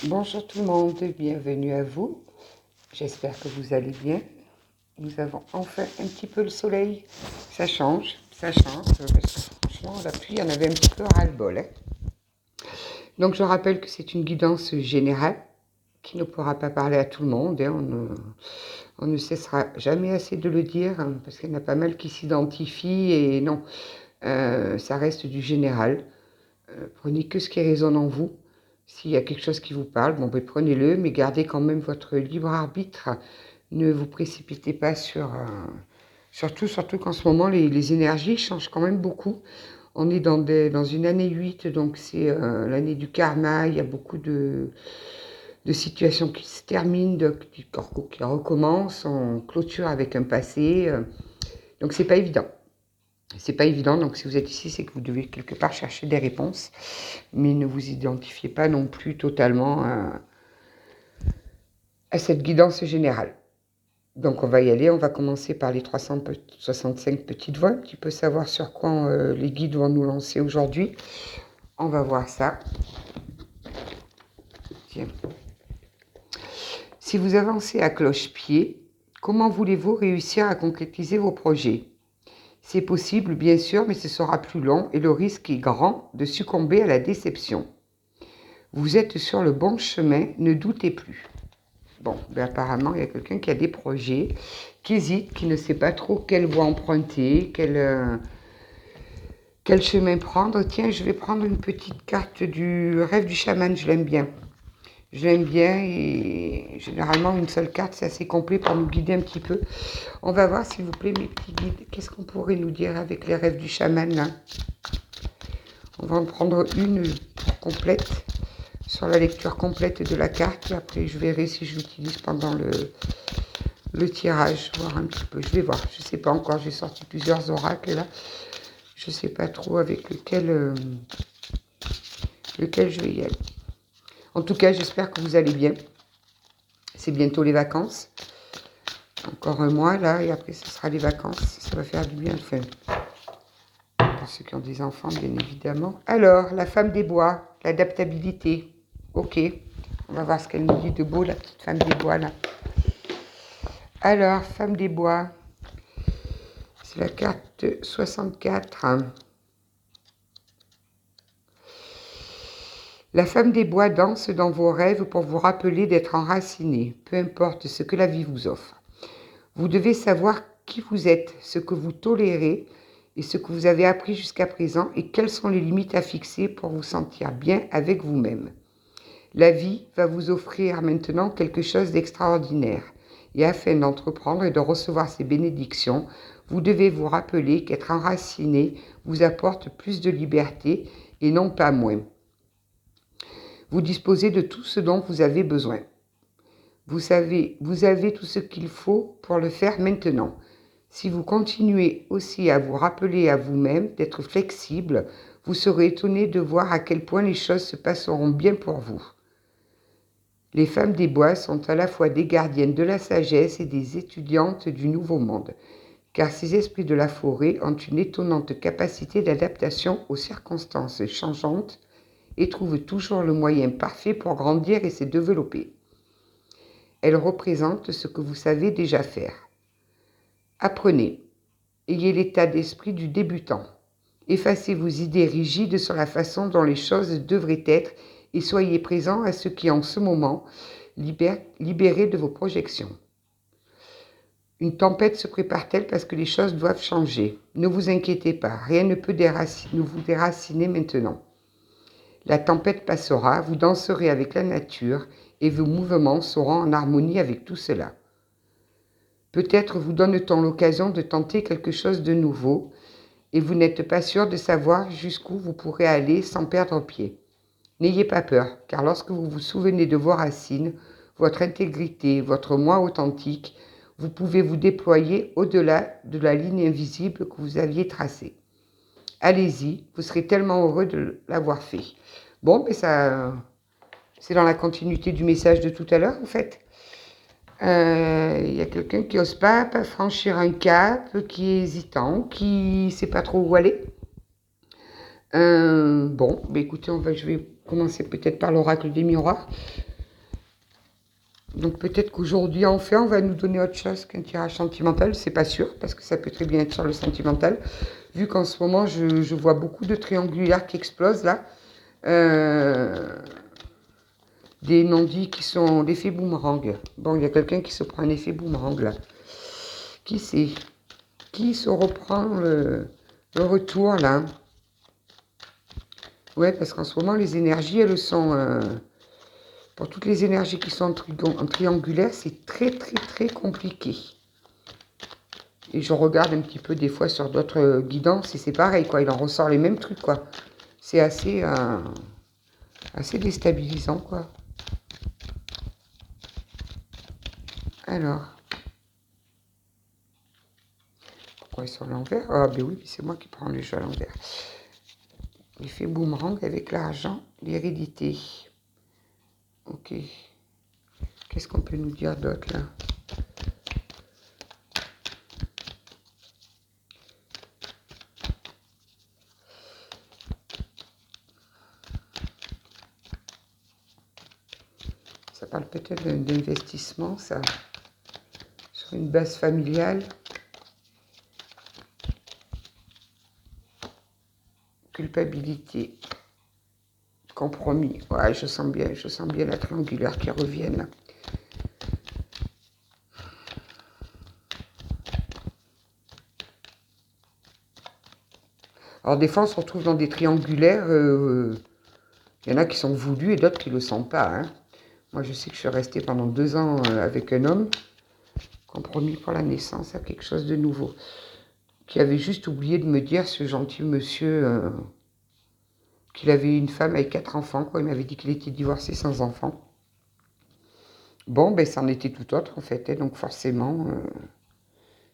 Bonjour tout le monde, bienvenue à vous. J'espère que vous allez bien. Nous avons enfin un petit peu le soleil. Ça change, parce que franchement, la pluie, on avait un petit peu ras-le-bol. Donc je rappelle que c'est une guidance générale qui ne pourra pas parler à tout le monde. On ne cessera jamais assez de le dire, parce qu'il y en a pas mal qui s'identifient et non, ça reste du général. Prenez que ce qui résonne en vous. S'il y a quelque chose qui vous parle, bon, ben, prenez-le, mais gardez quand même votre libre arbitre. Ne vous précipitez pas surtout qu'en ce moment, les énergies changent quand même beaucoup. On est dans une année 8, donc c'est l'année du karma. Il y a beaucoup de situations qui se terminent, qui recommencent. On clôture avec un passé. Donc c'est pas évident. C'est pas évident, donc si vous êtes ici, c'est que vous devez quelque part chercher des réponses, mais ne vous identifiez pas non plus totalement à cette guidance générale. Donc on va y aller, on va commencer par les 365 petites voix, un petit peu savoir sur quoi les guides vont nous lancer aujourd'hui. On va voir ça. Tiens. Si vous avancez à cloche-pied, comment voulez-vous réussir à concrétiser vos projets ? C'est possible, bien sûr, mais ce sera plus long et le risque est grand de succomber à la déception. Vous êtes sur le bon chemin, ne doutez plus. Bon, ben apparemment, il y a quelqu'un qui a des projets, qui hésite, qui ne sait pas trop quelle voie emprunter, quel chemin prendre. Tiens, je vais prendre une petite carte du rêve du chaman, je l'aime bien. Je l'aime bien et généralement, une seule carte, c'est assez complet pour nous guider un petit peu. On va voir, s'il vous plaît, mes petits guides, qu'est-ce qu'on pourrait nous dire avec les rêves du chaman, là ? On va en prendre une complète, sur la lecture complète de la carte. Après, je verrai si je l'utilise pendant le tirage, voir un petit peu. Je vais voir, je ne sais pas encore, j'ai sorti plusieurs oracles là. Je ne sais pas trop avec lequel je vais y aller. En tout cas, j'espère que vous allez bien. C'est bientôt les vacances. Encore un mois là, et après ce sera les vacances. Ça va faire du bien, enfin, pour ceux qui ont des enfants, bien évidemment. Alors, la femme des bois, l'adaptabilité. Ok, on va voir ce qu'elle nous dit de beau, la petite femme des bois là. Alors, femme des bois, c'est la carte 64. La femme des bois danse dans vos rêves pour vous rappeler d'être enraciné, peu importe ce que la vie vous offre. Vous devez savoir qui vous êtes, ce que vous tolérez et ce que vous avez appris jusqu'à présent et quelles sont les limites à fixer pour vous sentir bien avec vous-même. La vie va vous offrir maintenant quelque chose d'extraordinaire. Et afin d'entreprendre et de recevoir ces bénédictions, vous devez vous rappeler qu'être enraciné vous apporte plus de liberté et non pas moins. Vous disposez de tout ce dont vous avez besoin. Vous avez tout ce qu'il faut pour le faire maintenant. Si vous continuez aussi à vous rappeler à vous-même d'être flexible, vous serez étonné de voir à quel point les choses se passeront bien pour vous. Les femmes des bois sont à la fois des gardiennes de la sagesse et des étudiantes du nouveau monde, car ces esprits de la forêt ont une étonnante capacité d'adaptation aux circonstances changeantes et trouvent toujours le moyen parfait pour grandir et se développer. Elles représentent ce que vous savez déjà faire. Apprenez. Ayez l'état d'esprit du débutant. Effacez vos idées rigides sur la façon dont les choses devraient être et soyez présent à ce qui en ce moment libéré de vos projections. Une tempête se prépare-t-elle parce que les choses doivent changer ? Ne vous inquiétez pas, rien ne peut vous déraciner maintenant. La tempête passera, vous danserez avec la nature et vos mouvements seront en harmonie avec tout cela. Peut-être vous donne-t-on l'occasion de tenter quelque chose de nouveau et vous n'êtes pas sûr de savoir jusqu'où vous pourrez aller sans perdre pied. N'ayez pas peur, car lorsque vous vous souvenez de vos racines, votre intégrité, votre moi authentique, vous pouvez vous déployer au-delà de la ligne invisible que vous aviez tracée. Allez-y, vous serez tellement heureux de l'avoir fait. Bon, mais ça, c'est dans la continuité du message de tout à l'heure, en fait. Il y a quelqu'un qui n'ose pas franchir un cap, qui est hésitant, qui ne sait pas trop où aller. Bon, bah écoutez, je vais commencer peut-être par l'oracle des miroirs. Donc peut-être qu'aujourd'hui, enfin, on va nous donner autre chose qu'un tirage sentimental. C'est pas sûr, parce que ça peut très bien être sur le sentimental. Vu qu'en ce moment, je vois beaucoup de triangulaires qui explosent là. Des non-dits qui sont l'effet boomerang. Bon, il y a quelqu'un qui se prend un effet boomerang là. Qui c'est? Qui se reprend le retour là? Ouais, parce qu'en ce moment, les énergies, elles sont... pour toutes les énergies qui sont en triangulaire, c'est très très très compliqué. Et je regarde un petit peu des fois sur d'autres guidances et c'est pareil, quoi. Il en ressort les mêmes trucs, quoi. C'est assez, assez déstabilisant, quoi. Alors, pourquoi ils sont à l'envers? Ah, ben oui, c'est moi qui prends les jeux à l'envers. L'effet boomerang avec l'argent, l'hérédité. Ok. Qu'est-ce qu'on peut nous dire d'autre, là? Ça parle peut-être d'investissement, ça, sur une base familiale. Culpabilité. Compromis. Ouais, je sens bien la triangulaire qui revienne. Alors des fois, on se retrouve dans des triangulaires. Il y en a qui sont voulus et d'autres qui ne le sont pas. Hein. Moi, je sais que je suis restée pendant 2 ans avec un homme, compromis pour la naissance, à quelque chose de nouveau, qui avait juste oublié de me dire, ce gentil monsieur, qu'il avait une femme avec 4 enfants. Quoi. Il m'avait dit qu'il était divorcé sans enfants. Bon, ben, c'en était tout autre, en fait. Hein, donc forcément,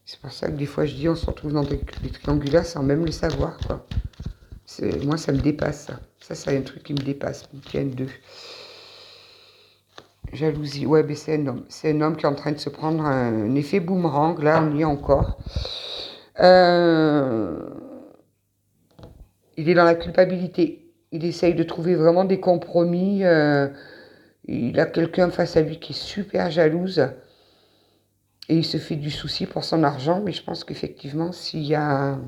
c'est pour ça que des fois, je dis, on se retrouve dans des triangulaires sans même le savoir, quoi. Moi, ça me dépasse, ça. Ça, c'est un truc qui me dépasse. Il y a deux. Jalousie. Ouais, mais c'est un homme. C'est un homme qui est en train de se prendre un effet boomerang. Là, on y est encore. Il est dans la culpabilité. Il essaye de trouver vraiment des compromis. Il a quelqu'un face à lui qui est super jalouse. Et il se fait du souci pour son argent. Mais je pense qu'effectivement, s'il y a...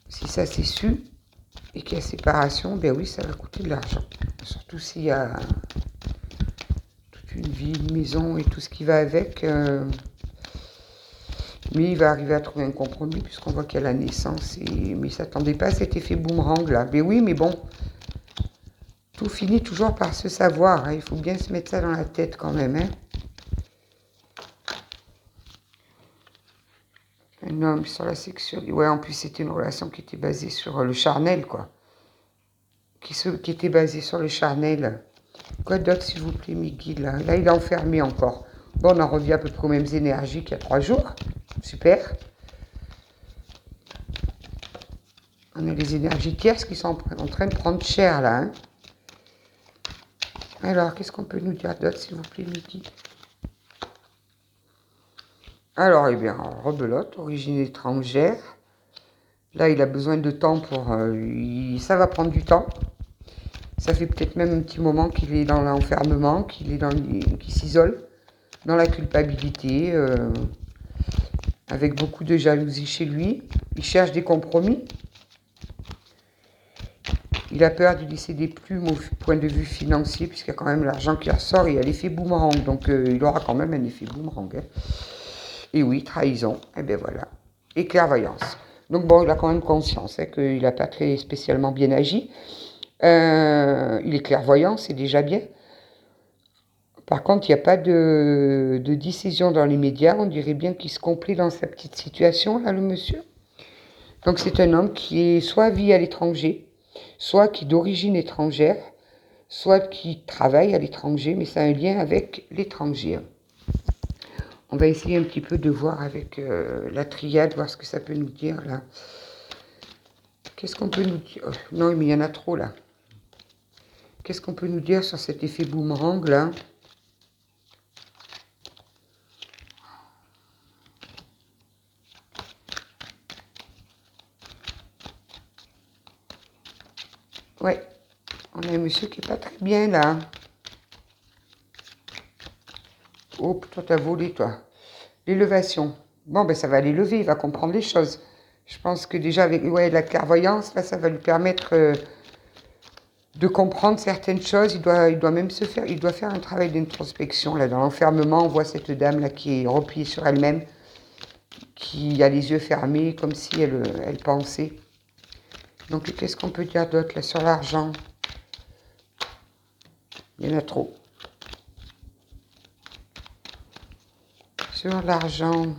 Si ça s'est su et qu'il y a séparation, ben oui, ça va coûter de l'argent. Surtout s'il y a toute une vie, une maison et tout ce qui va avec. Mais il va arriver à trouver un compromis puisqu'on voit qu'il y a la naissance. Mais il ne s'attendait pas à cet effet boomerang là. Mais oui, mais bon, tout finit toujours par se savoir. Hein. Il faut bien se mettre ça dans la tête quand même. Hein. Un homme sur la sexualité. Ouais, en plus, c'était une relation qui était basée sur le charnel, quoi. Qui était basée sur le charnel. Quoi d'autre, s'il vous plaît, mes guides, là? Là, il est enfermé encore. Bon, on en revient à peu près aux mêmes énergies qu'il y a 3 jours. Super. On a les énergies tierces qui sont en train de prendre cher, là. Hein. Alors, qu'est-ce qu'on peut nous dire d'autre, s'il vous plaît, mes guides? Alors, eh bien, rebelote, origine étrangère. Là, il a besoin de temps pour... ça va prendre du temps. Ça fait peut-être même un petit moment qu'il est dans l'enfermement, qu'il s'isole dans la culpabilité, avec beaucoup de jalousie chez lui. Il cherche des compromis. Il a peur de laisser des plumes au point de vue financier, puisqu'il y a quand même l'argent qui ressort et il y a l'effet boomerang. Donc, il aura quand même un effet boomerang. Hein. Et oui, trahison. Et bien voilà. Et clairvoyance. Donc bon, il a quand même conscience hein, qu'il n'a pas très spécialement bien agi. Il est clairvoyant, c'est déjà bien. Par contre, il n'y a pas de décision dans les médias. On dirait bien qu'il se complaît dans sa petite situation, là, le monsieur. Donc c'est un homme qui est soit vit à l'étranger, soit qui est d'origine étrangère, soit qui travaille à l'étranger, mais ça a un lien avec l'étranger. On va essayer un petit peu de voir avec la triade, voir ce que ça peut nous dire, là. Qu'est-ce qu'on peut nous dire? Non, mais il y en a trop, là. Qu'est-ce qu'on peut nous dire sur cet effet boomerang, là? Ouais, On a un monsieur qui est pas très bien, là. Oh, toi, t'as volé, toi. L'élévation. Bon, ben, ça va l'élever, il va comprendre les choses. Je pense que déjà, avec ouais, la clairvoyance, là, ça va lui permettre de comprendre certaines choses. Il doit même il doit faire un travail d'introspection, là. Dans l'enfermement, on voit cette dame-là qui est repliée sur elle-même, qui a les yeux fermés, comme si elle pensait. Donc, qu'est-ce qu'on peut dire d'autre, là, sur l'argent? Il y en a trop. Sur l'argent.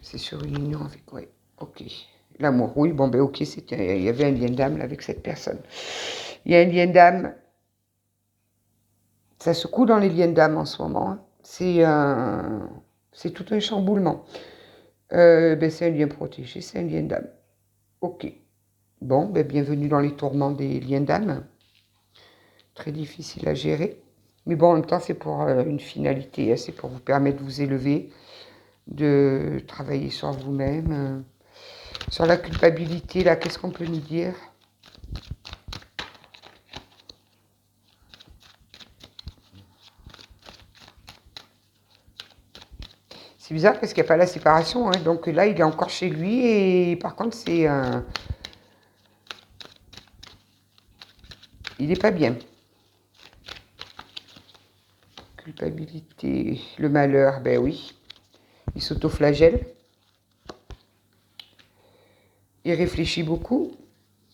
C'est sur une union avec, ouais, ok. L'amour, oui, bon, ben ok, il y avait un lien d'âme avec cette personne. Il y a un lien d'âme. Ça secoue dans les liens d'âme en ce moment. Hein. C'est tout un chamboulement. Ben, c'est un lien protégé, c'est un lien d'âme. Ok. Bon, ben, bienvenue dans les tourments des liens d'âme. Très difficile à gérer. Mais bon, en même temps, c'est pour une finalité. Hein, c'est pour vous permettre de vous élever, de travailler sur vous-même. Sur la culpabilité, là, qu'est-ce qu'on peut nous dire? C'est bizarre parce qu'il n'y a pas la séparation. Hein, donc là, il est encore chez lui et par contre, il n'est pas bien. Culpabilité, le malheur, ben oui. Il s'autoflagelle. Il réfléchit beaucoup.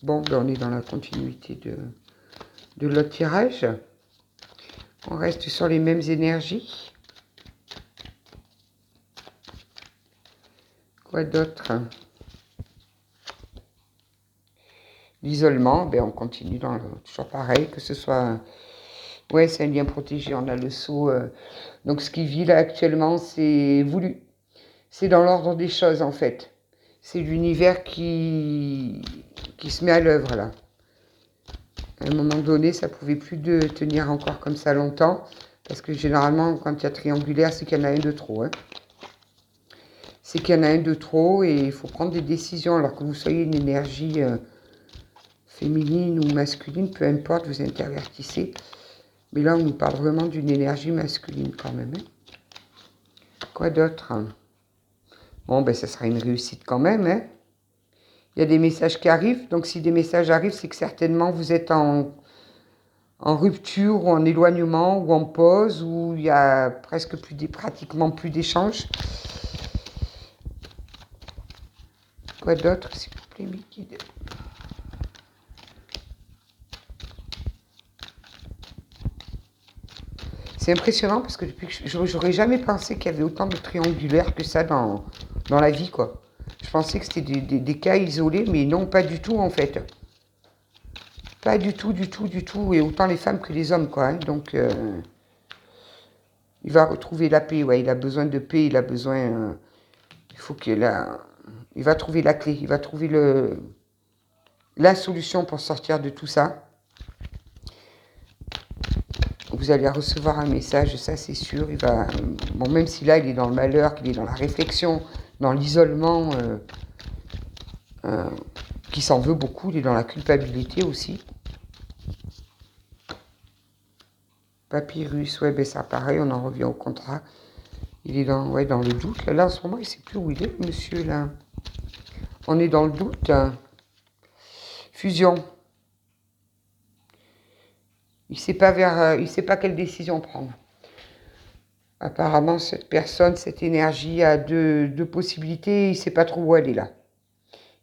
Bon, ben on est dans la continuité de l'autre tirage. On reste sur les mêmes énergies. Quoi d'autre? L'isolement, ben on continue dans toujours pareil, que ce soit... Ouais, c'est un lien protégé, on a le sceau. Donc ce qu'il vit là actuellement, c'est voulu. C'est dans l'ordre des choses en fait. C'est l'univers qui se met à l'œuvre là. À un moment donné, ça pouvait plus de tenir encore comme ça longtemps. Parce que généralement, quand il y a triangulaire, c'est qu'il y en a un de trop. Hein. C'est qu'il y en a un de trop et il faut prendre des décisions. Alors que vous soyez une énergie féminine ou masculine, peu importe, vous intervertissez. Mais là, on nous parle vraiment d'une énergie masculine quand même. Hein. Quoi d'autre? Bon, ben ça sera une réussite quand même. Hein. Il y a des messages qui arrivent. Donc si des messages arrivent, c'est que certainement vous êtes en rupture ou en éloignement ou en pause où il y a pratiquement plus d'échanges. Quoi d'autre, s'il vous plaît, Mickey? C'est impressionnant parce que depuis que j'aurais jamais pensé qu'il y avait autant de triangulaires que ça dans la vie, quoi. Je pensais que c'était des cas isolés, mais non, pas du tout, en fait. Pas du tout, du tout, du tout. Et autant les femmes que les hommes, quoi. Hein. Donc, il va retrouver la paix, ouais. Il a besoin de paix, il a besoin... il faut qu'il a... Il va trouver la clé, il va trouver la solution pour sortir de tout ça. Vous allez recevoir un message, ça c'est sûr. Il va, bon, même si là il est dans le malheur, qu'il est dans la réflexion, dans l'isolement, qui s'en veut beaucoup, il est dans la culpabilité aussi. Papyrus, ouais, ben ça pareil, on en revient au contrat. Il est dans le doute. Là, en ce moment, il ne sait plus où il est, monsieur, là. On est dans le doute. Fusion. Il ne sait pas quelle décision prendre. Apparemment, cette personne, cette énergie a deux possibilités. Il ne sait pas trop où elle est, là.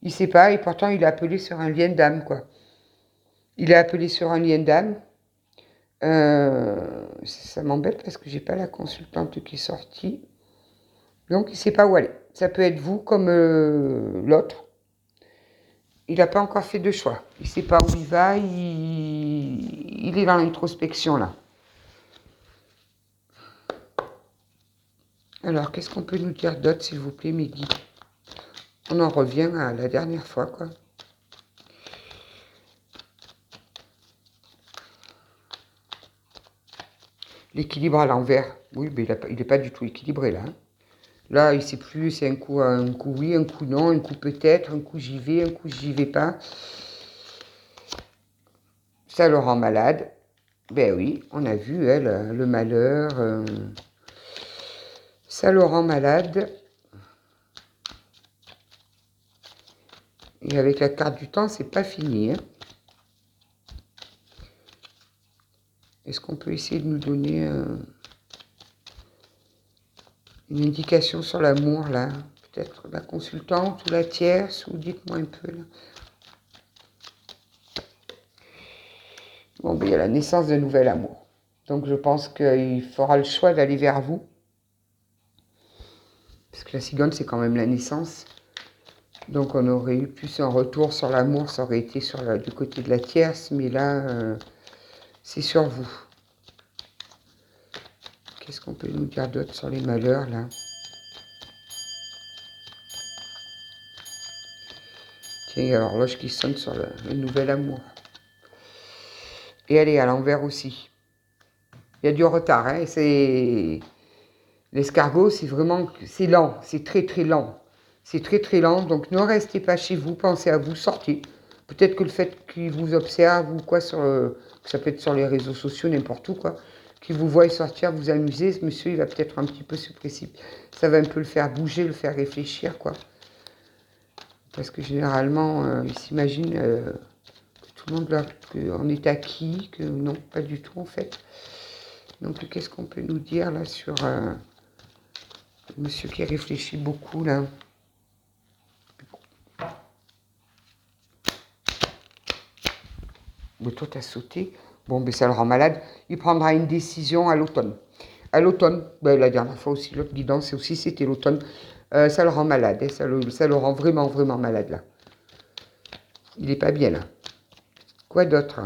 Il ne sait pas, et pourtant, il est appelé sur un lien d'âme, quoi. Il est appelé sur un lien d'âme. Ça m'embête parce que j'ai pas la consultante qui est sortie. Donc, il ne sait pas où aller. Ça peut être vous comme l'autre. Il n'a pas encore fait de choix. Il ne sait pas où il va. Il est dans l'introspection, là. Alors, qu'est-ce qu'on peut nous dire d'autre, s'il vous plaît, Meggy? On en revient à la dernière fois, quoi. L'équilibre à l'envers. Oui, mais il n'est pas du tout équilibré, là. Hein. Là, il ne sait plus, c'est un coup oui, un coup non, un coup peut-être, un coup j'y vais, un coup j'y vais pas. Ça le rend malade. Ben oui, on a vu, hein, le malheur. Ça le rend malade. Et avec la carte du temps, c'est pas fini. Hein. Est-ce qu'on peut essayer de nous donner une indication sur l'amour, là? Peut-être la consultante ou la tierce, ou dites-moi un peu, là. Bon, ben, il y a la naissance d'un nouvel amour. Donc, je pense qu'il fera le choix d'aller vers vous. Parce que la cigogne, c'est quand même la naissance. Donc, on aurait eu plus un retour sur l'amour, ça aurait été du côté de la tierce, mais là, c'est sur vous. Qu'est-ce qu'on peut nous dire d'autre sur les malheurs, là? Tiens, il y a l'horloge qui sonne sur le nouvel amour. Et elle est à l'envers aussi. Il y a du retard, hein, c'est... L'escargot, c'est vraiment... C'est lent, c'est très très lent. C'est très très lent, donc ne restez pas chez vous, pensez à vous, sortez. Peut-être que le fait qu'il vous observe ou quoi, ça peut être sur les réseaux sociaux, n'importe où, quoi, qu'il vous voie sortir, vous amuser, ce monsieur, il va peut-être un petit peu se précipiter. Ça va un peu le faire bouger, le faire réfléchir, quoi. Parce que généralement, il s'imagine que tout le monde on est acquis, que non, pas du tout, en fait. Donc, qu'est-ce qu'on peut nous dire, là, sur monsieur qui réfléchit beaucoup, là? Mais toi, t'as sauté. Bon, ben ça le rend malade. Il prendra une décision à l'automne. À l'automne, ben, la dernière fois aussi, l'autre guidance, c'était l'automne. Ça le rend malade. Hein, ça le rend vraiment, vraiment malade, là. Il n'est pas bien, là. Quoi d'autre?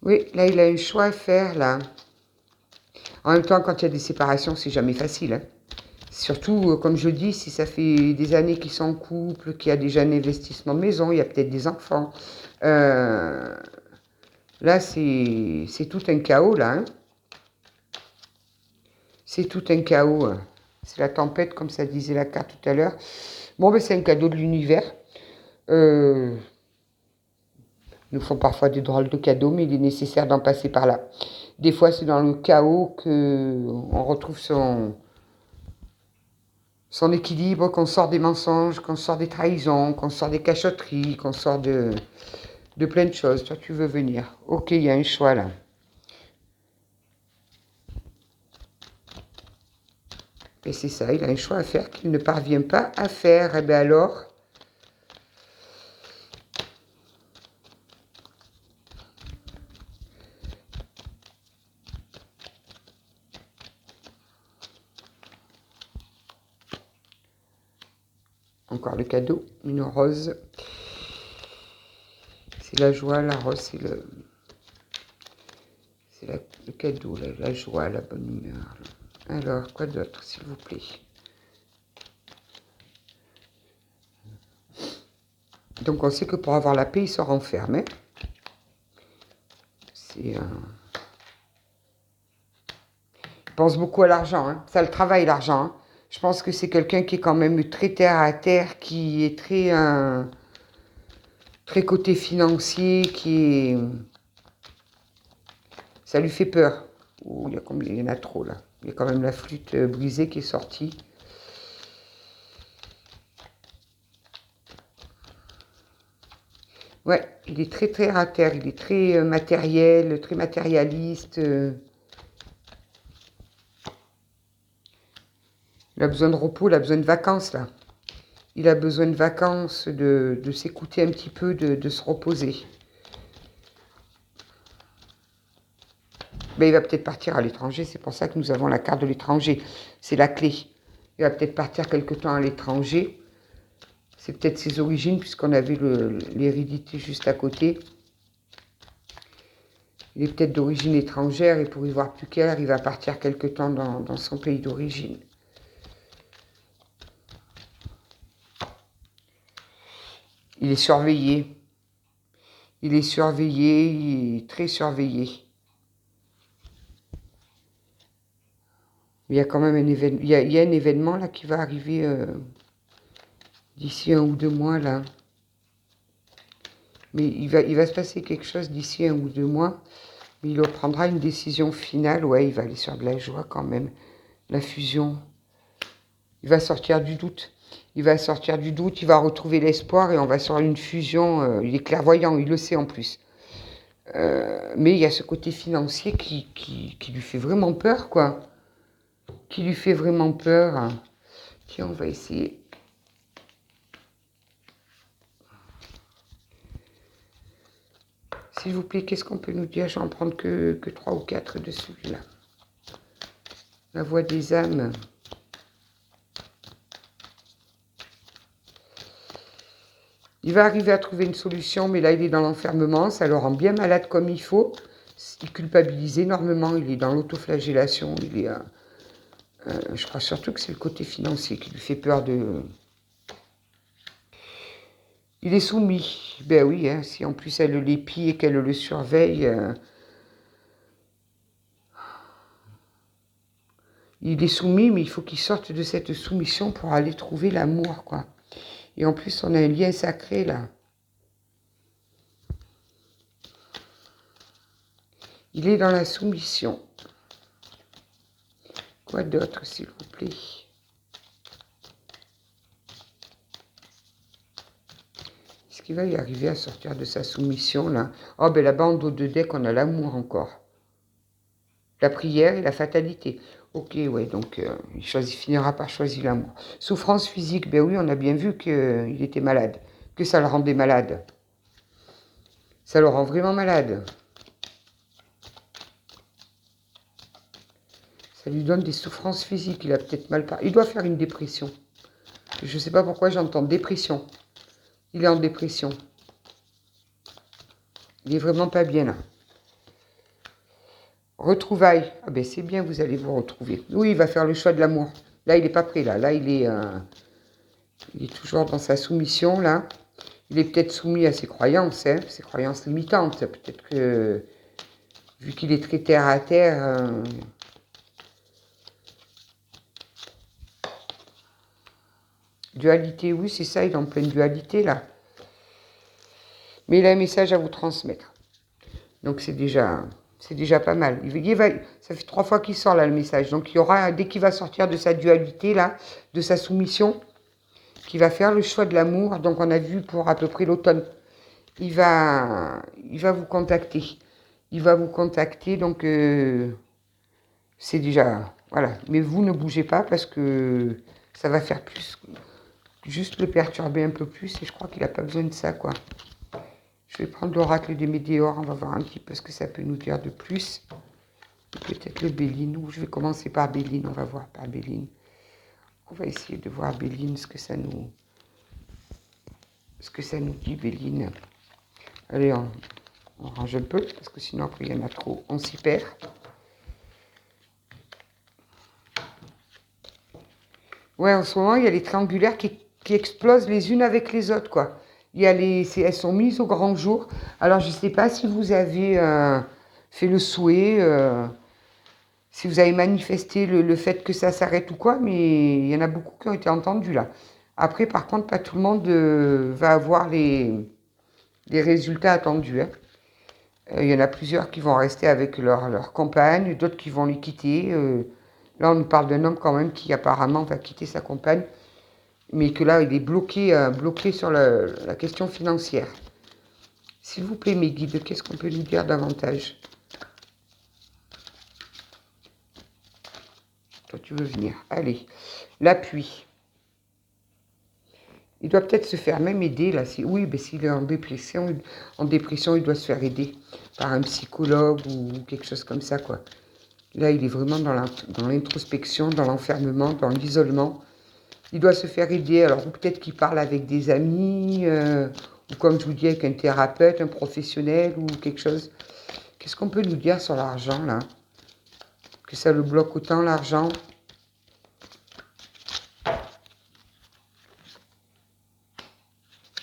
Oui, là, il a un choix à faire, là. En même temps, quand il y a des séparations, c'est jamais facile, hein. Surtout, comme je dis, si ça fait des années qu'ils sont en couple, qu'il y a déjà un investissement de maison, il y a peut-être des enfants. Là, c'est tout un chaos, là. Hein. C'est tout un chaos. Hein. C'est la tempête, comme ça disait la carte tout à l'heure. Bon, ben, c'est un cadeau de l'univers. Ils nous font parfois des drôles de cadeaux, mais il est nécessaire d'en passer par là. Des fois, c'est dans le chaos qu'on retrouve son équilibre, qu'on sort des mensonges, qu'on sort des trahisons, qu'on sort des cachotteries, qu'on sort de plein de choses. Toi, tu veux venir. Ok, il y a un choix là. Et c'est ça, il a un choix à faire qu'il ne parvient pas à faire. Et bien alors, encore le cadeau, une rose. C'est la joie, la rose, c'est le cadeau, la joie, la bonne humeur. Là. Alors, quoi d'autre, s'il vous plaît? Donc, on sait que pour avoir la paix, il se renferme. Hein. C'est... Il pense beaucoup à l'argent. Hein. Ça le travaille, l'argent. Hein. Je pense que c'est quelqu'un qui est quand même très terre à terre, qui est très côté financier, qui est... Ça lui fait peur. Oh, il y en a trop, là. Il y a quand même la flûte brisée qui est sortie. Ouais, il est très terre à terre, il est très matériel, très matérialiste. Il a besoin de repos, il a besoin de vacances, là. Il a besoin de vacances, de s'écouter un petit peu, de se reposer. Mais il va peut-être partir à l'étranger, c'est pour ça que nous avons la carte de l'étranger. C'est la clé. Il va peut-être partir quelque temps à l'étranger. C'est peut-être ses origines, puisqu'on avait l'hérédité juste à côté. Il est peut-être d'origine étrangère, et pour y voir plus clair, il va partir quelque temps dans son pays d'origine. Il est surveillé. Il est surveillé, il est très surveillé. Il y a quand même un événement, il y a un événement là qui va arriver d'ici 1 ou 2 mois là. Mais il va se passer quelque chose d'ici 1 ou 2 mois. Mais il prendra une décision finale. Ouais, il va aller sur de la joie quand même. La fusion. Il va sortir du doute. Il va sortir du doute, il va retrouver l'espoir et on va sur une fusion. Il est clairvoyant, il le sait en plus. Mais il y a ce côté financier qui lui fait vraiment peur, quoi. Qui lui fait vraiment peur. Tiens, on va essayer. S'il vous plaît, qu'est-ce qu'on peut nous dire? Je vais en prendre que 3 ou 4 de celui-là. La voix des âmes. Il va arriver à trouver une solution, mais là, il est dans l'enfermement. Ça le rend bien malade comme il faut. Il culpabilise énormément. Il est dans l'autoflagellation. Il est, je crois surtout que c'est le côté financier qui lui fait peur de... Il est soumis. Ben oui, hein, si en plus elle l'épie et qu'elle le surveille... il est soumis, mais il faut qu'il sorte de cette soumission pour aller trouver l'amour, quoi. Et en plus, on a un lien sacré, là. Il est dans la soumission. Quoi d'autre, s'il vous plaît? Est-ce qu'il va y arriver à sortir de sa soumission, là? Oh, ben là-bas, en dos de deck, on a l'amour encore. La prière et la fatalité. Ok, ouais, donc il finira par choisir l'amour. Souffrance physique, ben oui, on a bien vu qu'il était malade, que ça le rendait malade. Ça le rend vraiment malade. Ça lui donne des souffrances physiques, il a peut-être mal parlé. Il doit faire une dépression. Je ne sais pas pourquoi j'entends dépression. Il est en dépression. Il est vraiment pas bien là. Retrouvailles. Ah ben c'est bien, vous allez vous retrouver. Oui, il va faire le choix de l'amour. Là, il n'est pas prêt là. Là, il est toujours dans sa soumission là. Il est peut-être soumis à ses croyances, hein, ses croyances limitantes. Peut-être que, vu qu'il est très terre à terre... dualité, oui, c'est ça, il est en pleine dualité là. Mais il a un message à vous transmettre. Donc c'est déjà pas mal. Ça fait 3 fois qu'il sort là le message. Donc il y aura, dès qu'il va sortir de sa dualité là, de sa soumission, qu'il va faire le choix de l'amour. Donc on a vu pour à peu près l'automne. Il va vous contacter. Il va vous contacter, donc c'est déjà... Voilà. Mais vous ne bougez pas parce que ça va faire plus... Juste le perturber un peu plus et je crois qu'il n'a pas besoin de ça, quoi. Je vais prendre l'oracle des météores, on va voir un petit peu ce que ça peut nous dire de plus. Peut-être le Béline, ou je vais commencer par Béline, on va voir par Béline. On va essayer de voir Béline, ce que ça nous dit, Béline. Allez, on range un peu, parce que sinon après il y en a trop, on s'y perd. Ouais, en ce moment, il y a les triangulaires qui explosent les unes avec les autres, quoi. Elles sont mises au grand jour. Alors, je ne sais pas si vous avez fait le souhait, si vous avez manifesté le fait que ça s'arrête ou quoi, mais il y en a beaucoup qui ont été entendus, là. Après, par contre, pas tout le monde va avoir les résultats attendus, hein. Il y en a plusieurs qui vont rester avec leur compagne, d'autres qui vont les quitter. Là, on nous parle d'un homme quand même qui apparemment va quitter sa compagne, mais que là, il est bloqué sur la question financière. S'il vous plaît, mes guides, qu'est-ce qu'on peut nous dire davantage? Toi, tu veux venir. Allez, l'appui. Il doit peut-être se faire même aider, là. Oui, ben, s'il est en dépression, il doit se faire aider par un psychologue ou quelque chose comme ça, quoi. Là, il est vraiment dans l'introspection, dans l'enfermement, dans l'isolement. Il doit se faire aider, alors ou peut-être qu'il parle avec des amis, ou comme je vous dis, avec un thérapeute, un professionnel, ou quelque chose. Qu'est-ce qu'on peut nous dire sur l'argent, là? Que ça le bloque autant, l'argent?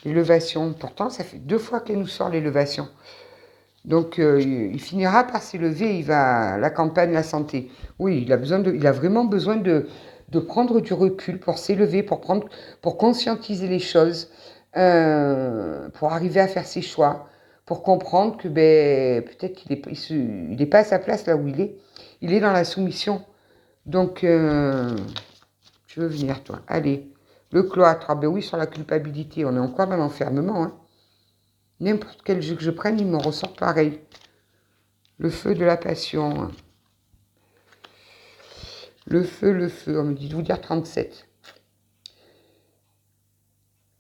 L'élévation, pourtant, ça fait 2 fois qu'elle nous sort l'élévation. Donc, il finira par s'élever, il va à la campagne, la santé. Oui, il a vraiment besoin de prendre du recul pour s'élever, pour conscientiser les choses, pour arriver à faire ses choix, pour comprendre que ben, peut-être il est pas à sa place là où il est. Il est dans la soumission. Donc, tu veux venir, toi. Allez. Le cloître, ah ben oui, sur la culpabilité, on est encore dans l'enfermement. Hein. N'importe quel jeu que je prenne, il me ressort pareil. Le feu de la passion. Le feu, on me dit de vous dire 37.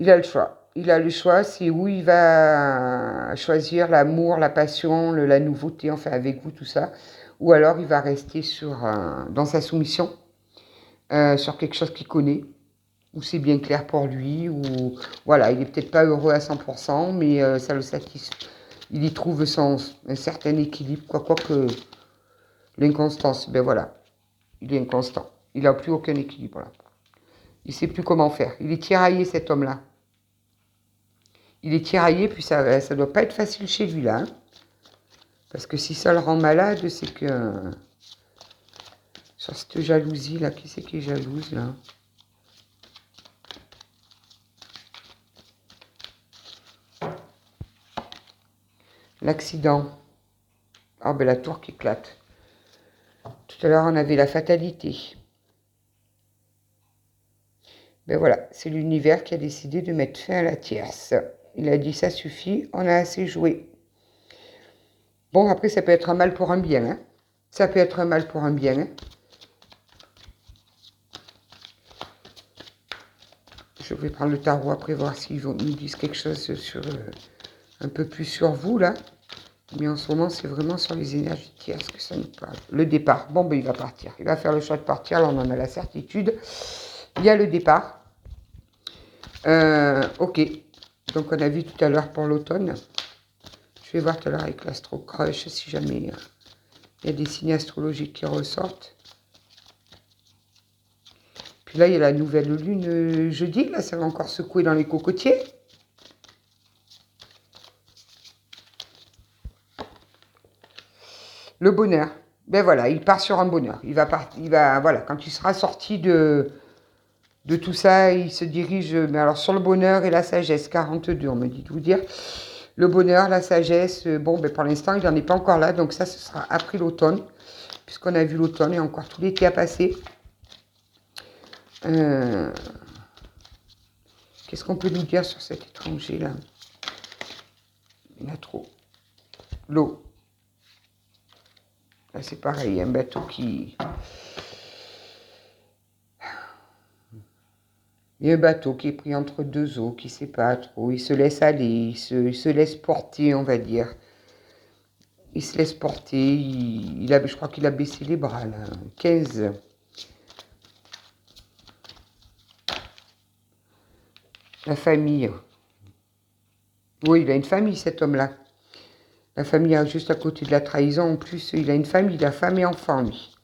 Il a le choix. Il a le choix, c'est où il va choisir l'amour, la passion, la nouveauté, enfin avec vous, tout ça. Ou alors il va rester dans sa soumission, sur quelque chose qu'il connaît, où c'est bien clair pour lui, ou voilà, il n'est peut-être pas heureux à 100%, mais ça le satisfait. Il y trouve un certain équilibre, quoique l'inconstance, ben voilà, il est inconstant. Il n'a plus aucun équilibre là. Il ne sait plus comment faire. Il est tiraillé, cet homme-là. Il est tiraillé, puis ça ne doit pas être facile chez lui là. Hein. Parce que si ça le rend malade, c'est que... sur cette jalousie là, qui c'est qui est jalouse là? L'accident. Ah ben la tour qui éclate. Tout à l'heure on avait la fatalité. Ben voilà, c'est l'univers qui a décidé de mettre fin à la tierce. Il a dit ça suffit, on a assez joué. Bon, après ça peut être un mal pour un bien. Hein. Ça peut être un mal pour un bien. Hein. Je vais prendre le tarot après, voir s'ils nous disent quelque chose sur un peu plus sur vous, là. Mais en ce moment, c'est vraiment sur les énergies tierces que ça nous parle. Le départ. Bon, ben il va partir. Il va faire le choix de partir, là on en a la certitude. Il y a le départ. Ok. Donc on a vu tout à l'heure pour l'automne. Je vais voir tout à l'heure avec l'Astro Crush si jamais il y a des signes astrologiques qui ressortent. Puis là, il y a la nouvelle lune jeudi. Là, ça va encore secouer dans les cocotiers. Le bonheur. Ben voilà, il part sur un bonheur. Voilà, quand il sera sorti de tout ça, il se dirige, mais alors sur le bonheur et la sagesse, 42, on me dit de vous dire. Le bonheur, la sagesse, bon, ben pour l'instant, il n'en est pas encore là, donc ça, ce sera après l'automne, puisqu'on a vu l'automne et encore tout l'été à passer. Qu'est-ce qu'on peut nous dire sur cet étranger, là? Il y en a trop. L'eau. Là, c'est pareil, un bateau qui... Il y a un bateau qui est pris entre deux eaux, qui ne sait pas trop. Il se laisse aller, il se laisse porter, on va dire. Il se laisse porter. Je crois qu'il a baissé les bras, là. 15. La famille. Oui, il a une famille, cet homme-là. La famille, juste à côté de la trahison. En plus, il a une famille, il a femme et enfant, lui.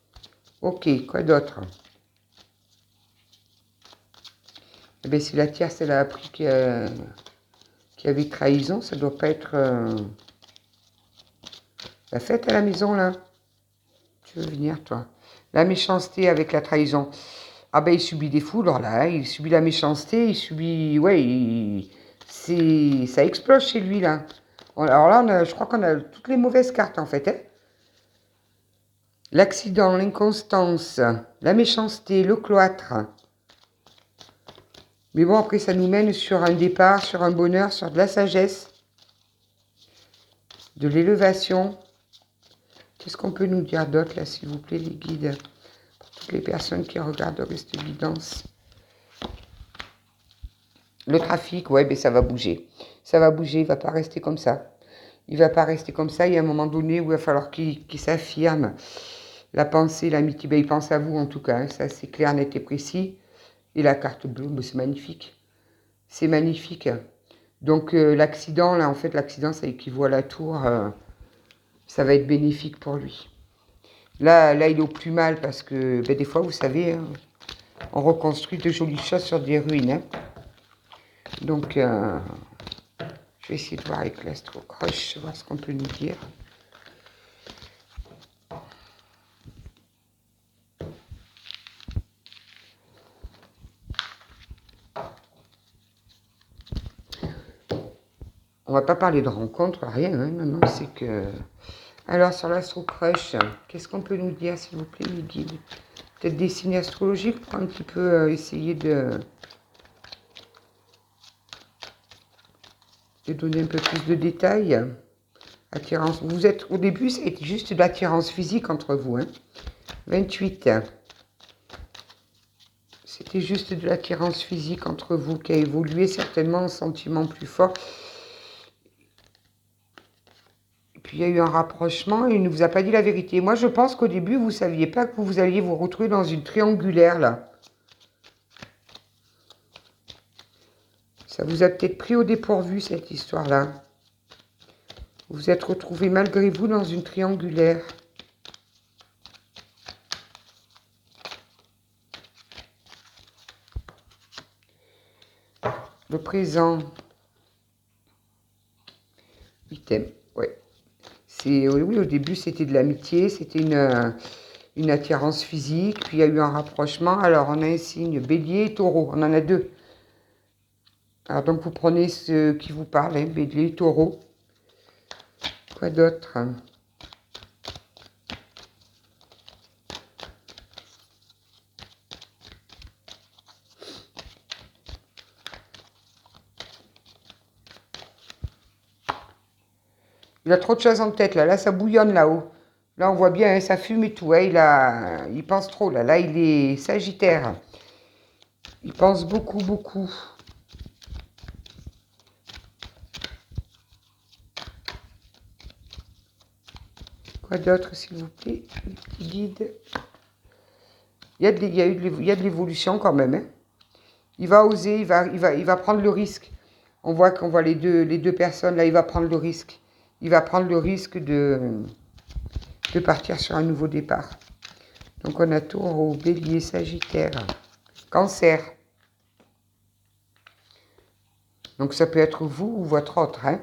Ok, quoi d'autre? Eh bien, si la tierce, elle a appris qu'il y avait trahison, ça doit pas être la fête à la maison, là. Tu veux venir, toi? La méchanceté avec la trahison. Ah ben, il subit des foudres, là. Hein. Il subit la méchanceté, il subit... Ouais, ça explose chez lui, là. Alors là, je crois qu'on a toutes les mauvaises cartes, en fait. Hein. L'accident, l'inconstance, la méchanceté, le cloître... Mais bon, après, ça nous mène sur un départ, sur un bonheur, sur de la sagesse, de l'élévation. Qu'est-ce qu'on peut nous dire d'autre, là, s'il vous plaît, les guides? Pour toutes les personnes qui regarderaient cette guidance. Le trafic, ouais, ben ça va bouger. Ça va bouger, il ne va pas rester comme ça. Il ne va pas rester comme ça. Il y a un moment donné où il va falloir qu'il s'affirme. La pensée, l'amitié, ben il pense à vous, en tout cas. Hein, ça, c'est clair, net et précis. Et la carte bleue, ben, c'est magnifique. C'est magnifique. Donc l'accident, là, en fait, l'accident, ça équivaut à la tour. Ça va être bénéfique pour lui. Là, il est au plus mal parce que, ben, des fois, vous savez, hein, on reconstruit de jolies choses sur des ruines. Hein. Donc, vais essayer de voir avec l'Astro Crush, voir ce qu'on peut nous dire. On va pas parler de rencontre, rien, hein. Non, non, c'est que... Alors, sur l'Astro Crush, qu'est-ce qu'on peut nous dire, s'il vous plaît, mes guides? Peut-être des signes astrologiques pour un petit peu essayer de donner un peu plus de détails. Attirance. Vous êtes, au début, ça a été juste de l'attirance physique entre vous. Hein. 28. C'était juste de l'attirance physique entre vous qui a évolué certainement en sentiment plus fort. Et puis il y a eu un rapprochement et il ne vous a pas dit la vérité. Moi, je pense qu'au début, vous ne saviez pas que vous alliez vous retrouver dans une triangulaire, là. Ça vous a peut-être pris au dépourvu, cette histoire-là. Vous vous êtes retrouvé malgré vous dans une triangulaire. Le présent. Item, ouais. Oui, au début, c'était de l'amitié, c'était une attirance physique, puis il y a eu un rapprochement. Alors, on a un signe bélier et taureau, on en a deux. Alors, donc, vous prenez ce qui vous parle, hein, bélier et taureau. Quoi d'autre? Il a trop de choses en tête, là. Là, ça bouillonne là-haut. Là, on voit bien, hein, ça fume et tout. Hein. Il pense trop, là. Là, il est sagittaire. Il pense beaucoup, beaucoup. Quoi d'autre, s'il vous plaît? Le petit guide. Il y a de l'évolution quand même. Hein. Il va oser, il va prendre le risque. On voit les deux personnes, là, il va prendre le risque. Il va prendre le risque de partir sur un nouveau départ. Donc on a taureau, bélier, sagittaire, cancer. Donc ça peut être vous ou votre autre. Hein.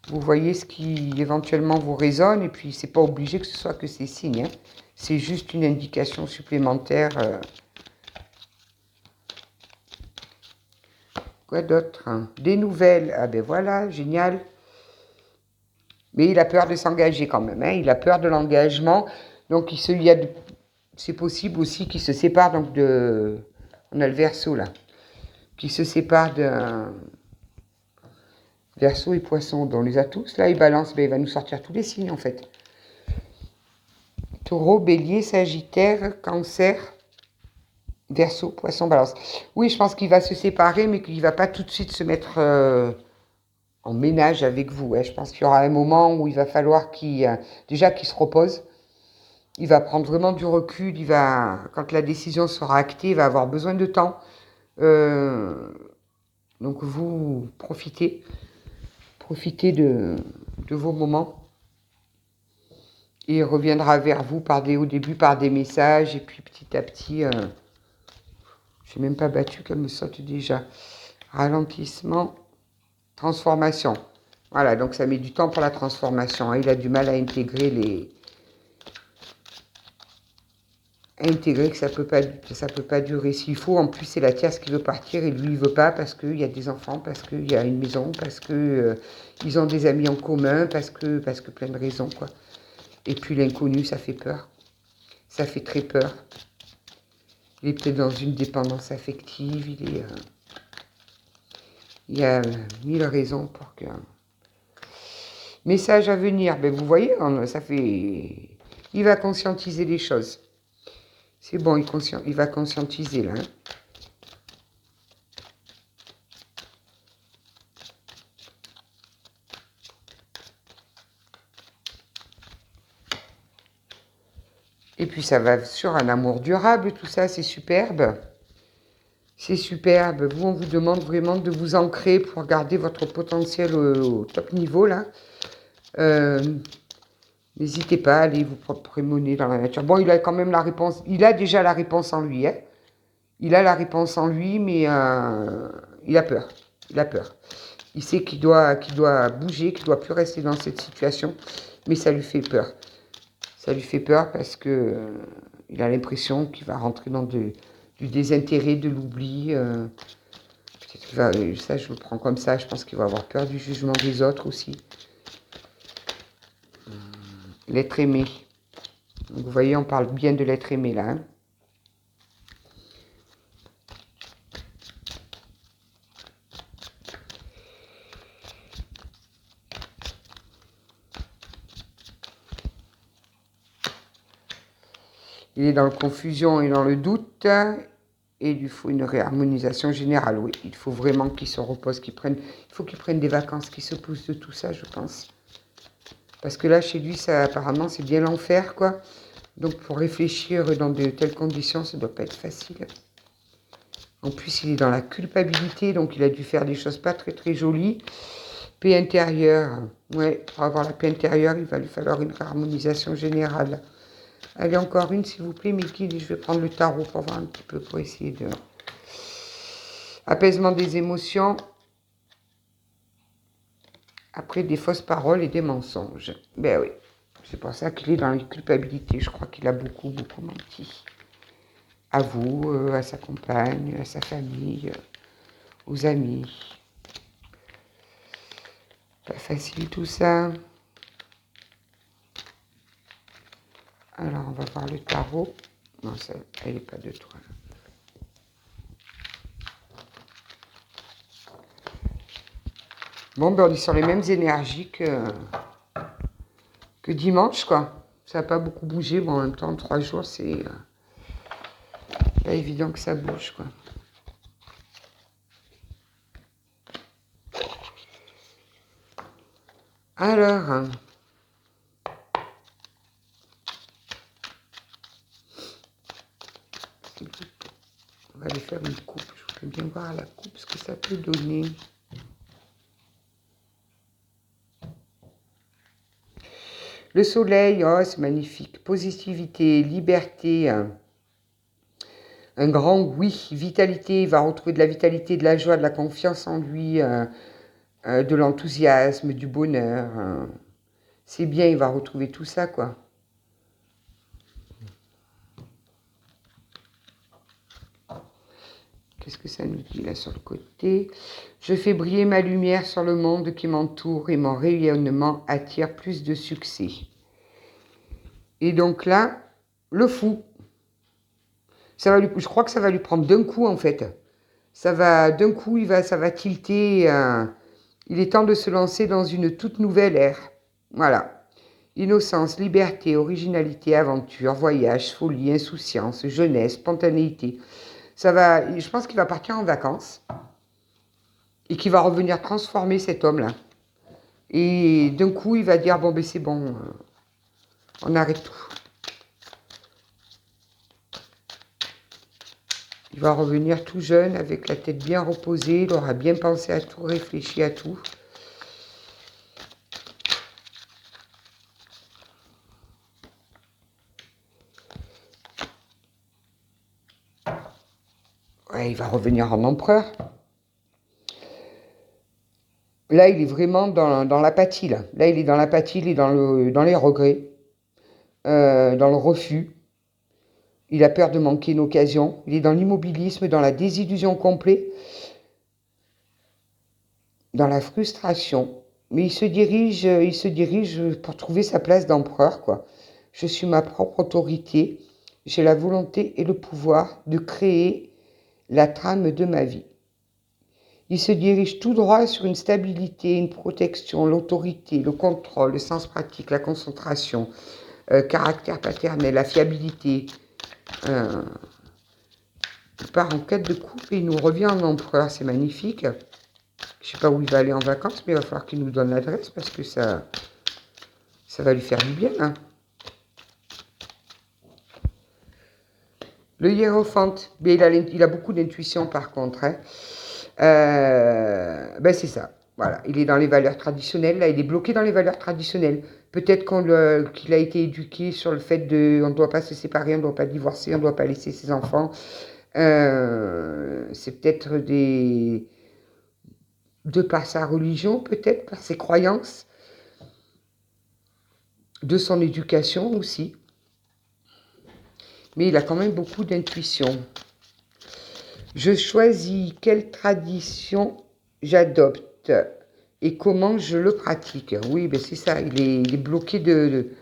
Vous voyez ce qui éventuellement vous résonne et puis c'est pas obligé que ce soit que ces signes. Hein. C'est juste une indication supplémentaire. Quoi d'autre? Des nouvelles. Ah ben voilà, génial. Mais il a peur de s'engager quand même. Hein. Il a peur de l'engagement. Donc c'est possible aussi qu'il se sépare donc de... On a le Verseau là. Qu'il se sépare d'un... Verseau et Poisson. On les a tous. Là, il balance. Mais il va nous sortir tous les signes en fait. Taureau, Bélier, Sagittaire, Cancer, Verseau, Poisson, Balance. Oui, je pense qu'il va se séparer, mais qu'il ne va pas tout de suite se mettre en ménage avec vous. Hein. Je pense qu'il y aura un moment où il va falloir déjà qu'il se repose. Il va prendre vraiment du recul. Quand la décision sera actée, il va avoir besoin de temps. Donc vous profitez de vos moments. Et il reviendra vers vous au début par des messages et puis petit à petit, je n'ai même pas battu qu'elle me saute déjà. Ralentissement, transformation. Voilà, donc ça met du temps pour la transformation. Hein. Il a du mal à intégrer que ça peut pas durer. S'il faut, en plus c'est la tierce qui veut partir et lui il veut pas parce qu'il y a des enfants, parce qu'il y a une maison, parce que ils ont des amis en commun, parce que plein de raisons quoi. Et puis l'inconnu, ça fait peur. Ça fait très peur. Il est peut-être dans une dépendance affective. Il y a 1000 raisons pour que... Message à venir. Ben vous voyez, il va conscientiser les choses. C'est bon, il va conscientiser là. Hein. Et puis ça va sur un amour durable, tout ça, c'est superbe. C'est superbe. Vous, on vous demande vraiment de vous ancrer pour garder votre potentiel au top niveau, là. N'hésitez pas à aller vous promener dans la nature. Bon, il a quand même la réponse. Il a déjà la réponse en lui, hein. Il a la réponse en lui, mais il a peur. Il a peur. Il sait qu'il doit bouger, qu'il ne doit plus rester dans cette situation, mais ça lui fait peur. Ça lui fait peur parce que il a l'impression qu'il va rentrer dans du désintérêt, de l'oubli. Ça, je le prends comme ça. Je pense qu'il va avoir peur du jugement des autres aussi. L'être aimé. Donc, vous voyez, on parle bien de l'être aimé là. Hein. Il est dans la confusion et dans le doute. Et il lui faut une réharmonisation générale. Oui, il faut vraiment qu'il se repose, il faut qu'il prenne des vacances, qu'il se pousse de tout ça, je pense. Parce que là, chez lui, ça apparemment, c'est bien l'enfer, quoi. Donc, pour réfléchir dans de telles conditions, ça ne doit pas être facile. En plus, il est dans la culpabilité, donc il a dû faire des choses pas très, très jolies. Paix intérieure. Ouais, pour avoir la paix intérieure, il va lui falloir une harmonisation générale. Allez, encore une, s'il vous plaît, Mickey. Je vais prendre le tarot pour voir un petit peu, pour essayer de... Apaisement des émotions. Après des fausses paroles et des mensonges. Ben oui, c'est pour ça qu'il est dans les culpabilités. Je crois qu'il a beaucoup, beaucoup menti. À vous, à sa compagne, à sa famille, aux amis. Pas facile tout ça. Alors, on va voir le tarot. Non, ça, elle n'est pas de toi. Bon, ben on est sur les mêmes énergies que dimanche, quoi. Ça n'a pas beaucoup bougé. Bon, en même temps, 3 jours, c'est pas évident que ça bouge, quoi. Alors, on va aller faire une coupe. Je voudrais bien voir la coupe, ce que ça peut donner. Le soleil, oh, c'est magnifique. Positivité, liberté, un grand oui. Vitalité, il va retrouver de la vitalité, de la joie, de la confiance en lui, de l'enthousiasme, du bonheur. C'est bien, il va retrouver tout ça, quoi. Qu'est-ce que ça nous dit là sur le côté? Je fais briller ma lumière sur le monde qui m'entoure et mon rayonnement attire plus de succès. Et donc là, le fou. Je crois que ça va lui prendre d'un coup en fait. D'un coup, ça va tilter. Il est temps de se lancer dans une toute nouvelle ère. Voilà. Innocence, liberté, originalité, aventure, voyage, folie, insouciance, jeunesse, spontanéité. Je pense qu'il va partir en vacances et qu'il va revenir transformer cet homme-là. Et d'un coup, il va dire, bon, ben c'est bon, on arrête tout. Il va revenir tout jeune, avec la tête bien reposée, il aura bien pensé à tout, réfléchi à tout. Ouais, il va revenir en empereur. Là, il est vraiment dans l'apathie, là. Là, il est dans l'apathie, il est dans les regrets, dans le refus. Il a peur de manquer une occasion. Il est dans l'immobilisme, dans la désillusion complète, dans la frustration. Mais il se dirige pour trouver sa place d'empereur, quoi. Je suis ma propre autorité. J'ai la volonté et le pouvoir de créer la trame de ma vie. Il se dirige tout droit sur une stabilité, une protection, l'autorité, le contrôle, le sens pratique, la concentration, caractère paternel, la fiabilité. Il part en quête de coupe et il nous revient en empereur. C'est magnifique. Je ne sais pas où il va aller en vacances, mais il va falloir qu'il nous donne l'adresse parce que ça va lui faire du bien. Hein. Le hiérophante, mais il a beaucoup d'intuition par contre. Hein. Ben c'est ça. Voilà, il est dans les valeurs traditionnelles. Là, il est bloqué dans les valeurs traditionnelles. Peut-être qu'il a été éduqué sur le fait on ne doit pas se séparer, on ne doit pas divorcer, on ne doit pas laisser ses enfants. C'est peut-être de par sa religion, peut-être, par ses croyances, de son éducation aussi. Mais il a quand même beaucoup d'intuition. Je choisis quelle tradition j'adopte et comment je le pratique. Oui, ben c'est ça, il est bloqué de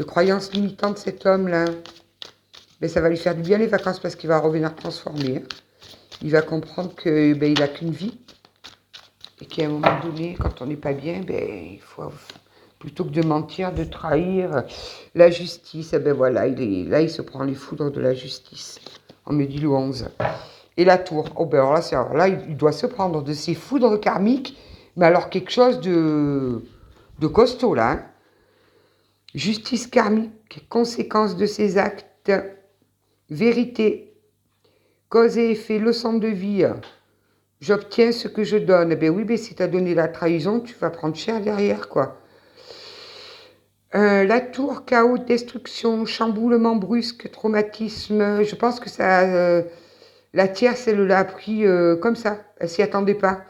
croyances limitantes, cet homme-là. Mais ça va lui faire du bien les vacances parce qu'il va revenir transformé. Hein. Il va comprendre que ben, il n'a qu'une vie et qu'à un moment donné, quand on n'est pas bien, ben, il faut, plutôt que de mentir, de trahir la justice, ben voilà, là il se prend les foudres de la justice. On me dit le 11. Et la tour, oh ben alors là, il doit se prendre de ses foudres karmiques, mais alors quelque chose de costaud là. Hein. Justice karmique, conséquence de ses actes, vérité, cause et effet, leçon de vie. J'obtiens ce que je donne. Ben oui, ben si tu as donné la trahison, tu vas prendre cher derrière, quoi. La tour, chaos, destruction, chamboulement brusque, traumatisme. Je pense que ça, la tierce, elle l'a appris comme ça. Elle s'y attendait pas.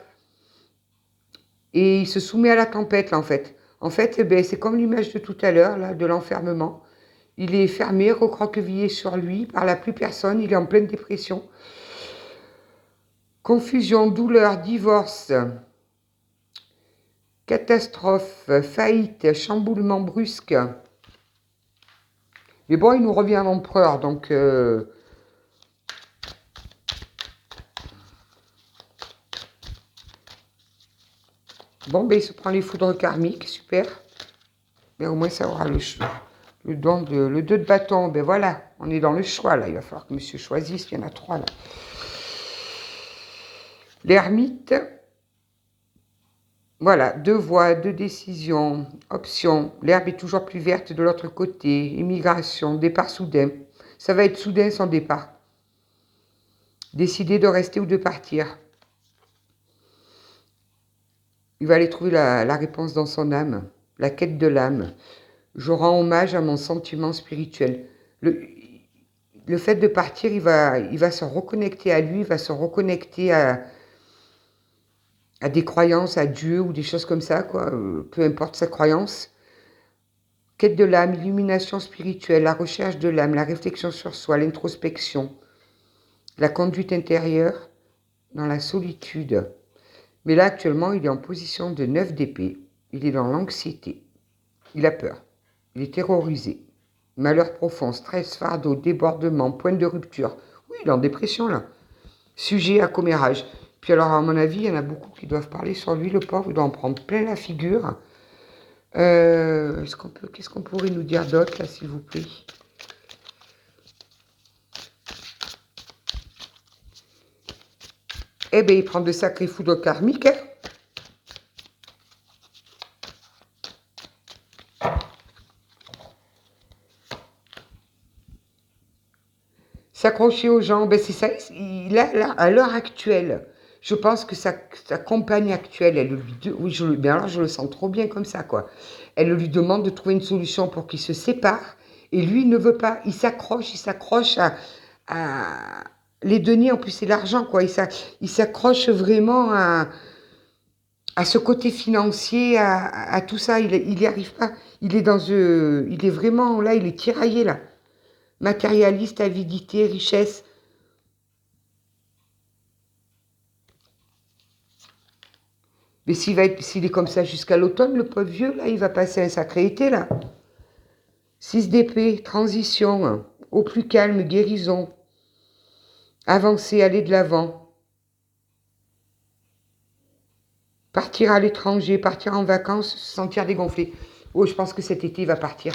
Et il se soumet à la tempête, là, en fait. En fait, eh ben, c'est comme l'image de tout à l'heure, là, de l'enfermement. Il est fermé, recroquevillé sur lui, il parle à plus personne, il est en pleine dépression. Confusion, douleur, divorce, catastrophe, faillite, chamboulement brusque. Mais bon, il nous revient à l'empereur, donc... Bon, ben il se prend les foudres karmiques, super. Mais au moins, ça aura le don le 2 de bâton. Ben voilà, on est dans le choix, là. Il va falloir que monsieur choisisse, il y en a 3, là. L'ermite... Voilà, 2 voies, 2 décisions, options. L'herbe est toujours plus verte de l'autre côté. Immigration, départ soudain. Ça va être soudain son départ. Décider de rester ou de partir. Il va aller trouver la réponse dans son âme, la quête de l'âme. Je rends hommage à mon sentiment spirituel. Le fait de partir, il va se reconnecter à lui, il va se reconnecter à des croyances, à Dieu ou des choses comme ça, quoi. Peu importe sa croyance. Quête de l'âme, illumination spirituelle, la recherche de l'âme, la réflexion sur soi, l'introspection, la conduite intérieure dans la solitude. Mais là, actuellement, il est en position de 9 d'épée. Il est dans l'anxiété. Il a peur. Il est terrorisé. Malheur profond, stress, fardeau, débordement, point de rupture. Oui, il est en dépression, là. Sujet à commérage. Puis alors, à mon avis, il y en a beaucoup qui doivent parler sur lui, le pauvre. Il doit en prendre plein la figure. Qu'est-ce qu'on pourrait nous dire d'autre, là, s'il vous plaît? Eh bien, il prend de sacrés foudres karmiques. Hein. S'accrocher aux gens, ben c'est ça, là, à l'heure actuelle, je pense que sa compagne actuelle, elle lui oui, ben alors je le sens trop bien comme ça, quoi. Elle lui demande de trouver une solution pour qu'ils se séparent, et lui, il ne veut pas. Il s'accroche à les deniers, en plus c'est l'argent, quoi. Il s'accroche vraiment à ce côté financier, à tout ça. Il n'y arrive pas. Il est vraiment, là, il est tiraillé, là. Matérialiste, avidité, richesse. Mais s'il est comme ça jusqu'à l'automne, le pauvre vieux, là, il va passer un sacré été, là. 6 d'épée, transition, au plus calme, guérison. Avancer, aller de l'avant. Partir à l'étranger, partir en vacances, se sentir dégonflé. Oh, je pense que cet été, il va partir.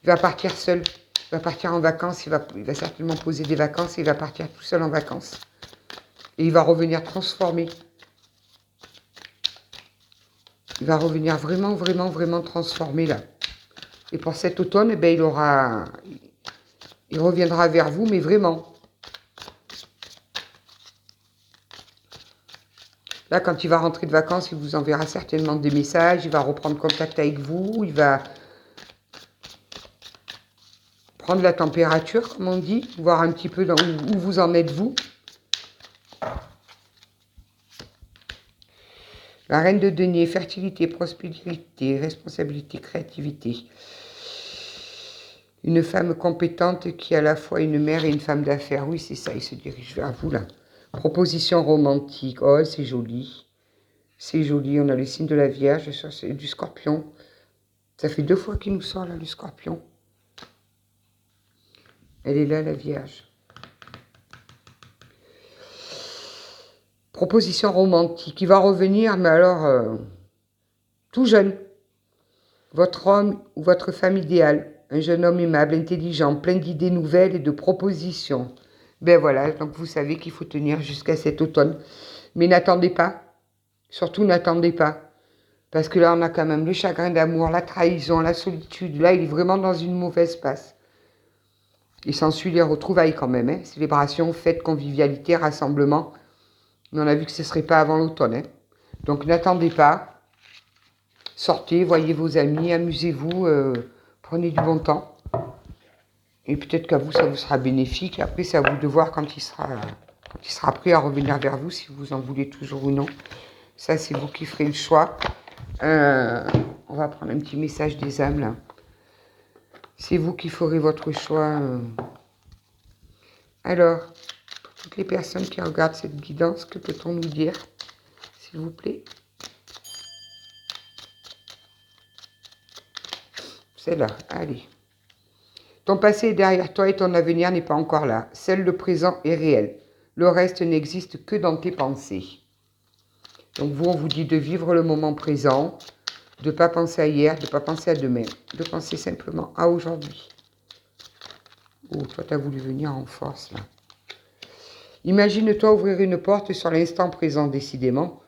Il va partir seul. Il va partir en vacances, il va certainement poser des vacances et il va partir tout seul en vacances. Et il va revenir transformé. Il va revenir vraiment, vraiment, vraiment transformé là. Et pour cet automne, eh ben, il reviendra vers vous, mais vraiment. Là, quand il va rentrer de vacances, il vous enverra certainement des messages, il va reprendre contact avec vous, il va prendre la température, comme on dit, voir un petit peu où vous en êtes vous. La reine de denier, fertilité, prospérité, responsabilité, créativité. Une femme compétente qui est à la fois une mère et une femme d'affaires. Oui, c'est ça, il se dirige vers vous là. Proposition romantique. Oh, c'est joli. C'est joli. On a le signe de la Vierge, du Scorpion. Ça fait 2 fois qu'il nous sort là, le Scorpion. Elle est là, la Vierge. Proposition romantique. Il va revenir, mais alors, tout jeune. Votre homme ou votre femme idéale. Un jeune homme aimable, intelligent, plein d'idées nouvelles et de propositions. Ben voilà, donc vous savez qu'il faut tenir jusqu'à cet automne. Mais n'attendez pas. Surtout n'attendez pas. Parce que là, on a quand même le chagrin d'amour, la trahison, la solitude. Là, il est vraiment dans une mauvaise passe. Il s'ensuit les retrouvailles quand même. Hein. Célébration, fête, convivialité, rassemblement. Mais on a vu que ce ne serait pas avant l'automne. Hein. Donc n'attendez pas. Sortez, voyez vos amis, amusez-vous, prenez du bon temps. Et peut-être qu'à vous, ça vous sera bénéfique. Après, c'est à vous de voir quand il sera prêt à revenir vers vous, si vous en voulez toujours ou non. Ça, c'est vous qui ferez le choix. On va prendre un petit message des âmes, là. C'est vous qui ferez votre choix. Alors, pour toutes les personnes qui regardent cette guidance, que peut-on nous dire, s'il vous plaît? C'est là, allez. Ton passé est derrière toi et ton avenir n'est pas encore là. Seul le présent est réel. Le reste n'existe que dans tes pensées. Donc vous, on vous dit de vivre le moment présent, de ne pas penser à hier, de ne pas penser à demain, de penser simplement à aujourd'hui. Oh, toi, tu as voulu venir en force, là. Imagine-toi ouvrir une porte sur l'instant présent, décidément.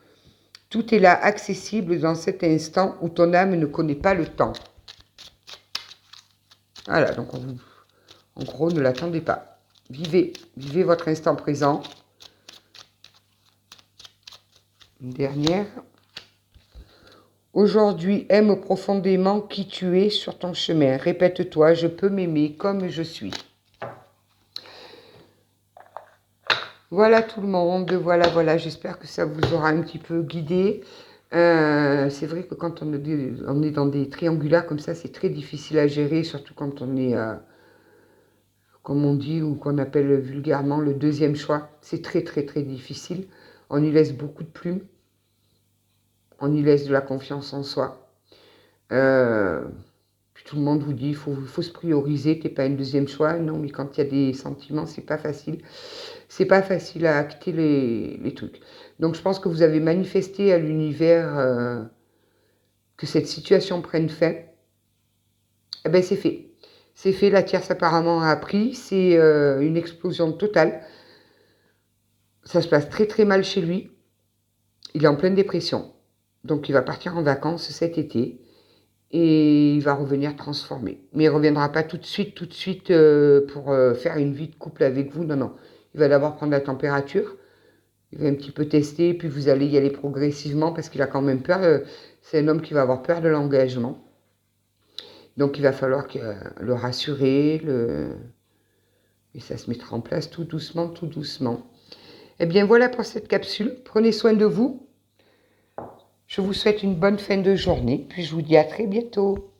Tout est là, accessible dans cet instant où ton âme ne connaît pas le temps. Voilà, donc en gros, ne l'attendez pas. Vivez votre instant présent. Une dernière. Aujourd'hui, aime profondément qui tu es sur ton chemin. Répète-toi, je peux m'aimer comme je suis. Voilà tout le monde, voilà, j'espère que ça vous aura un petit peu guidé. C'est vrai que quand on est dans des triangulaires comme ça, c'est très difficile à gérer, surtout quand on est, comme on dit, ou qu'on appelle vulgairement le deuxième choix. C'est très difficile. On y laisse beaucoup de plumes. On y laisse de la confiance en soi. Puis tout le monde vous dit, il faut se prioriser, t'es pas un deuxième choix. Non, mais quand il y a des sentiments, c'est pas facile. C'est pas facile à acter les trucs. Donc je pense que vous avez manifesté à l'univers que cette situation prenne fin. Eh bien c'est fait. C'est fait, la tierce apparemment a appris. C'est une explosion totale. Ça se passe très mal chez lui. Il est en pleine dépression. Donc il va partir en vacances cet été. Et il va revenir transformé. Mais il ne reviendra pas tout de suite pour faire une vie de couple avec vous. Non. Il va d'abord prendre la température. Il va un petit peu tester, puis vous allez y aller progressivement parce qu'il a quand même peur. C'est un homme qui va avoir peur de l'engagement. Donc il va falloir le rassurer. Et ça se mettra en place tout doucement. Eh bien voilà pour cette capsule. Prenez soin de vous. Je vous souhaite une bonne fin de journée. Puis je vous dis à très bientôt.